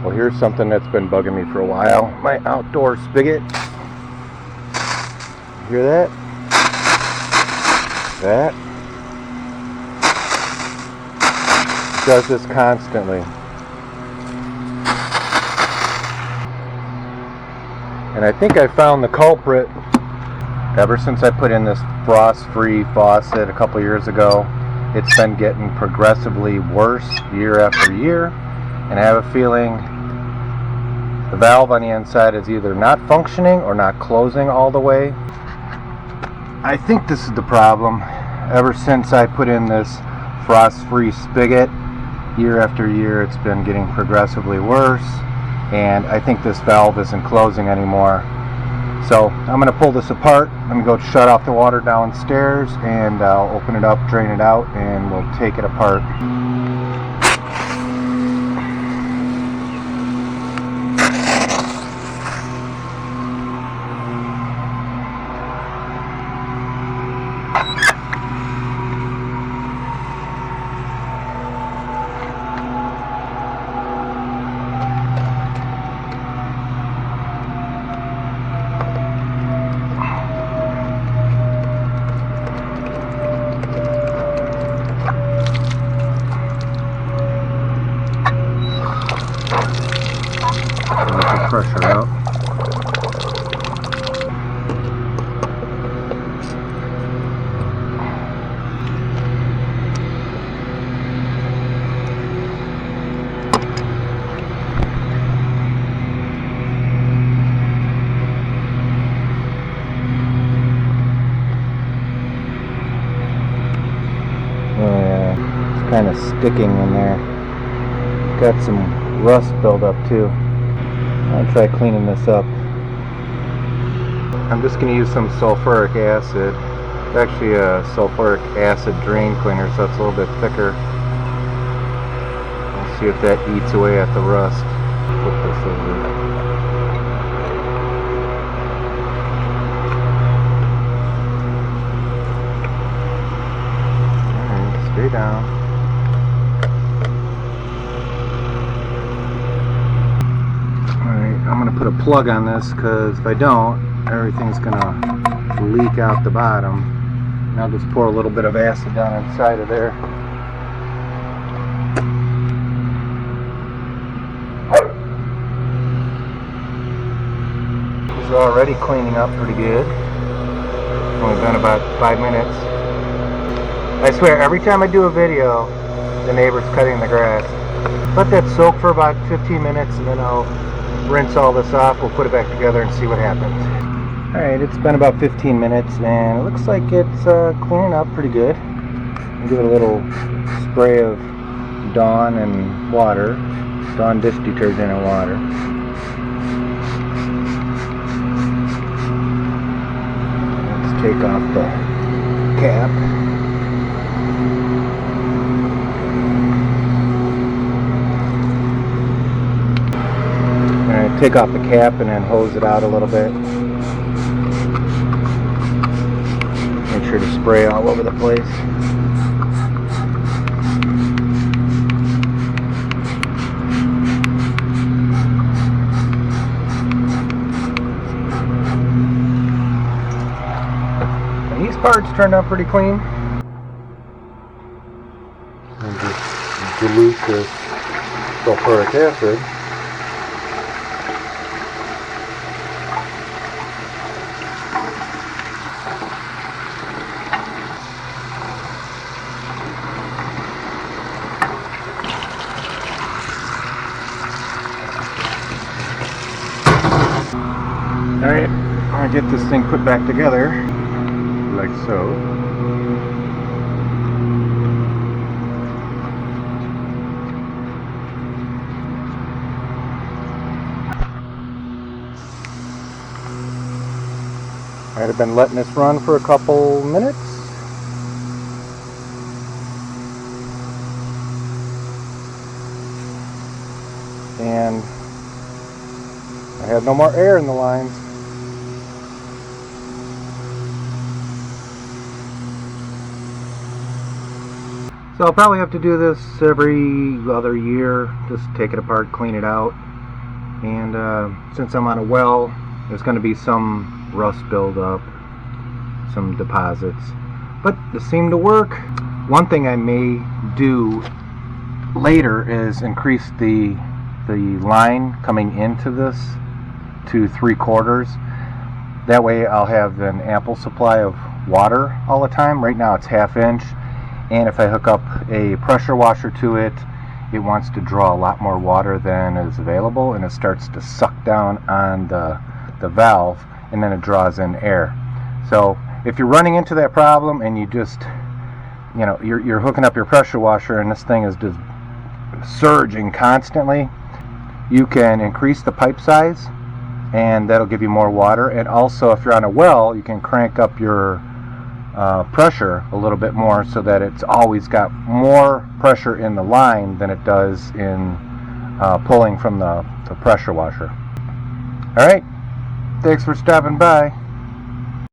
Well, here's something that's been bugging me for a while. My outdoor spigot. Hear that? That does this constantly. And I think I found the culprit. Ever since I put in this frost-free faucet a couple years ago, it's been getting progressively worse year after year, and I have a feeling the valve on the inside is either not functioning or not closing all the way. I think this is the problem. Ever since I put in this frost-free spigot, year after year it's been getting progressively worse, and I think this valve isn't closing anymore. So I'm going to pull this apart. I'm going to go shut off the water downstairs, and I'll open it up, drain it out, and we'll take it apart. Pressure out. Oh yeah, it's kind of sticking in there. Got some rust buildup too. I'll try cleaning this up. I'm just going to use some sulfuric acid. It's actually a sulfuric acid drain cleaner, so it's a little bit thicker. Let's see if that eats away at the rust. Flip this over. Alright, stay down. I'm going to put a plug on this, because if I don't, everything's going to leak out the bottom. And I'll just pour a little bit of acid down inside of there. This is already cleaning up pretty good. Only been about 5 minutes. I swear, every time I do a video, the neighbor's cutting the grass. Let that soak for about 15 minutes, and then I'll rinse all this off. We'll put it back together and see what happens. Alright, it's been about 15 minutes, and it looks like it's cleaning up pretty good. I'll give it a little spray of Dawn and water. Dawn dish detergent and water. Let's take off the cap. Take off the cap and then hose it out a little bit. Make sure to spray all over the place. And these parts turned out pretty clean. And just dilute this sulfuric acid. Alright, I'm going to get this thing put back together, like so. Alright, I've been letting this run for a couple minutes. And I have no more air in the lines. So I'll probably have to do this every other year, just take it apart, clean it out. And since I'm on a well, there's going to be some rust buildup, some deposits, but this seemed to work. One thing I may do later is increase the line coming into this to 3/4. That way I'll have an ample supply of water all the time. Right now it's 1/2 inch, and if I hook up a pressure washer to it, it wants to draw a lot more water than is available, and it starts to suck down on the valve, and then it draws in air. So if you're running into that problem and you just, you know, you're hooking up your pressure washer and this thing is just surging constantly, you can increase the pipe size, and that'll give you more water. And also, if you're on a well, you can crank up your pressure a little bit more so that it's always got more pressure in the line than it does in pulling from the pressure washer. Alright, thanks for stopping by.